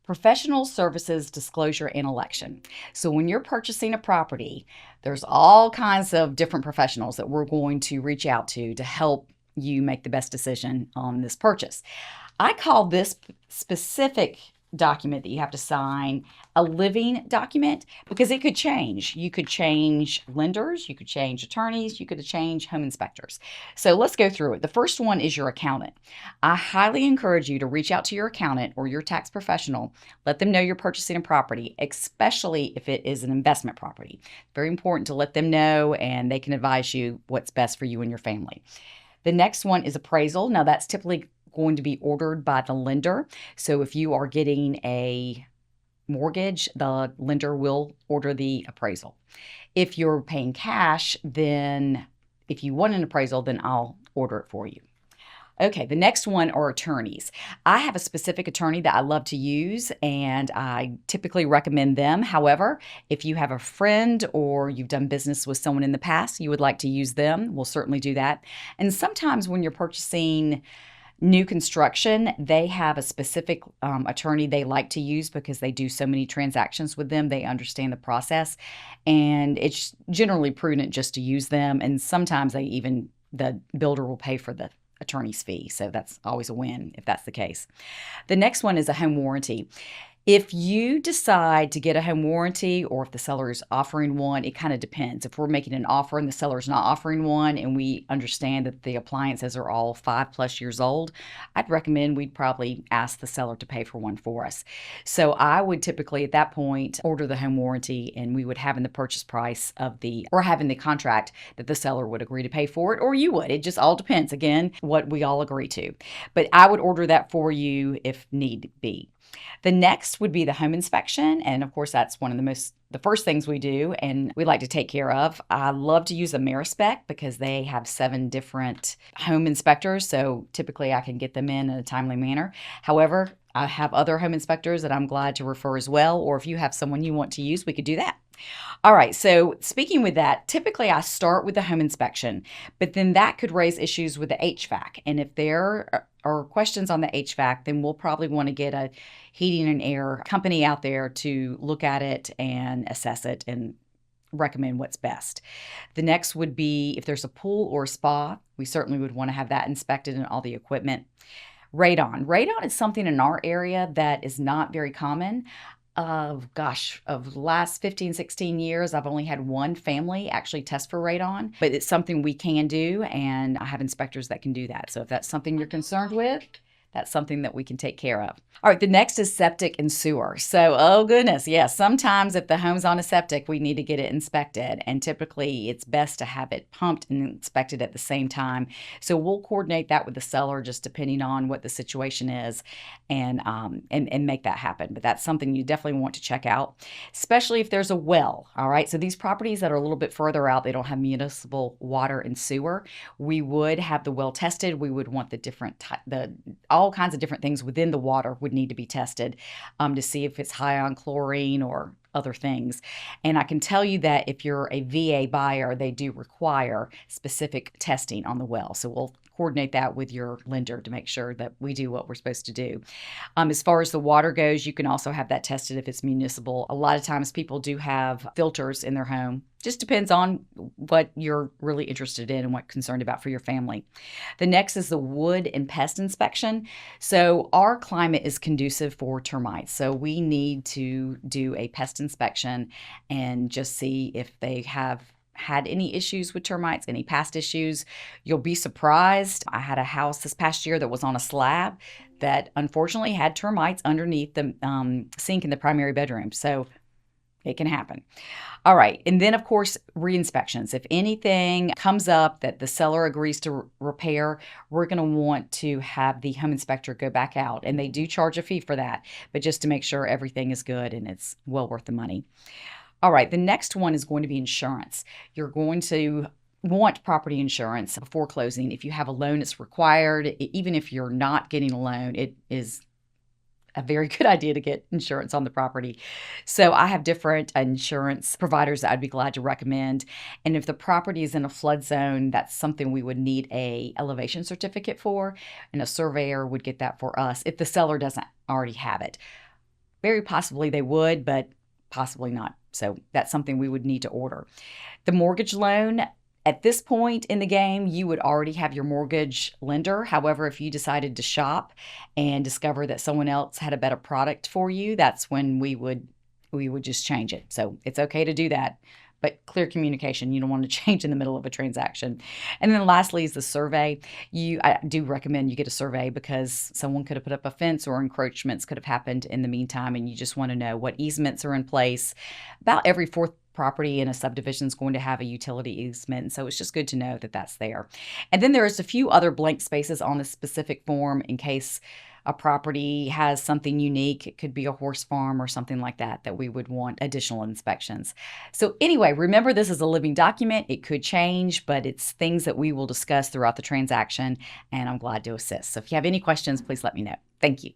Professional services disclosure and election. So when you're purchasing a property, there's all kinds of different professionals that we're going to reach out to help you make the best decision on this purchase. I call this specific document that you have to sign a living document because it could change. You could change lenders, you could change attorneys, you could change home inspectors. So let's go through it. The first one is your accountant. I highly encourage you to reach out to your accountant or your tax professional. Let them know you're purchasing a property, especially if it is an investment property. Very important to let them know, and they can advise you what's best for you and your family. The next one is appraisal. Now, that's typically going to be ordered by the lender. So if you are getting a mortgage, the lender will order the appraisal. If you're paying cash, then if you want an appraisal, then I'll order it for you. Okay, the next one are attorneys. I have a specific attorney that I love to use, and I typically recommend them. However, if you have a friend or you've done business with someone in the past, you would like to use them, we'll certainly do that. And sometimes when you're purchasing new construction, they have a specific attorney they like to use because they do so many transactions with them. They understand the process, and it's generally prudent just to use them. And sometimes the builder will pay for the attorney's fee. So that's always a win if that's the case. The next one is a home warranty. If you decide to get a home warranty, or if the seller is offering one, it kind of depends. If we're making an offer and the seller is not offering one, and we understand that the appliances are all 5+ years old, I'd recommend we'd probably ask the seller to pay for one for us. So I would typically at that point order the home warranty, and we would have in the purchase price or have in the contract that the seller would agree to pay for it, or you would. It just all depends, again, what we all agree to. But I would order that for you if need be. The next would be the home inspection. And of course, that's one of the first things we do and we like to take care of. I love to use Amerispec because they have 7 different home inspectors. So typically I can get them in a timely manner. However, I have other home inspectors that I'm glad to refer as well. Or if you have someone you want to use, we could do that. All right, so speaking with that, typically I start with the home inspection, but then that could raise issues with the HVAC. And if there are questions on the HVAC, then we'll probably want to get a heating and air company out there to look at it and assess it and recommend what's best. The next would be if there's a pool or a spa, we certainly would want to have that inspected and all the equipment. Radon. Radon is something in our area that is not very common. Of the last 15, 16 years, I've only had one family actually test for radon, but it's something we can do, and I have inspectors that can do that. So if that's something you're concerned with, that's something that we can take care of. All right, the next is septic and sewer. So, oh goodness, yes, sometimes if the home's on a septic, we need to get it inspected. And typically it's best to have it pumped and inspected at the same time. So we'll coordinate that with the seller just depending on what the situation is and make that happen. But that's something you definitely want to check out, especially if there's a well. All right, so these properties that are a little bit further out, they don't have municipal water and sewer. We would have the well tested. We would want all kinds of different things within the water would need to be tested to see if it's high on chlorine or other things. And I can tell you that if you're a VA buyer, they do require specific testing on the well. So we'll coordinate that with your lender to make sure that we do what we're supposed to do. As far as the water goes, you can also have that tested if it's municipal. A lot of times people do have filters in their home. Just depends on what you're really interested in and what concerned about for your family. The next is the wood and pest inspection. So our climate is conducive for termites. So we need to do a pest inspection and just see if they have had any issues with termites, any past issues. You'll be surprised. I had a house this past year that was on a slab that unfortunately had termites underneath the sink in the primary bedroom. So it can happen. All right. And then, of course, re-inspections. If anything comes up that the seller agrees to repair, we're going to want to have the home inspector go back out. And they do charge a fee for that, but just to make sure everything is good and it's well worth the money. All right, the next one is going to be insurance. You're going to want property insurance before closing. If you have a loan, it's required. Even if you're not getting a loan, it is a very good idea to get insurance on the property. So I have different insurance providers that I'd be glad to recommend. And if the property is in a flood zone, that's something we would need a elevation certificate for, and a surveyor would get that for us if the seller doesn't already have it. Very possibly they would, but possibly not. So that's something we would need to order. The mortgage loan, at this point in the game, you would already have your mortgage lender. However, if you decided to shop and discover that someone else had a better product for you, that's when we would just change it. So it's okay to do that, but clear communication. You don't want to change in the middle of a transaction. And then lastly is the survey. I do recommend you get a survey because someone could have put up a fence or encroachments could have happened in the meantime, and you just want to know what easements are in place. About every fourth property in a subdivision is going to have a utility easement, so it's just good to know that that's there. And then there's a few other blank spaces on a specific form in case a property has something unique. It could be a horse farm or something like that we would want additional inspections. So anyway, remember this is a living document. It could change, but it's things that we will discuss throughout the transaction, and I'm glad to assist. So if you have any questions, please let me know. Thank you.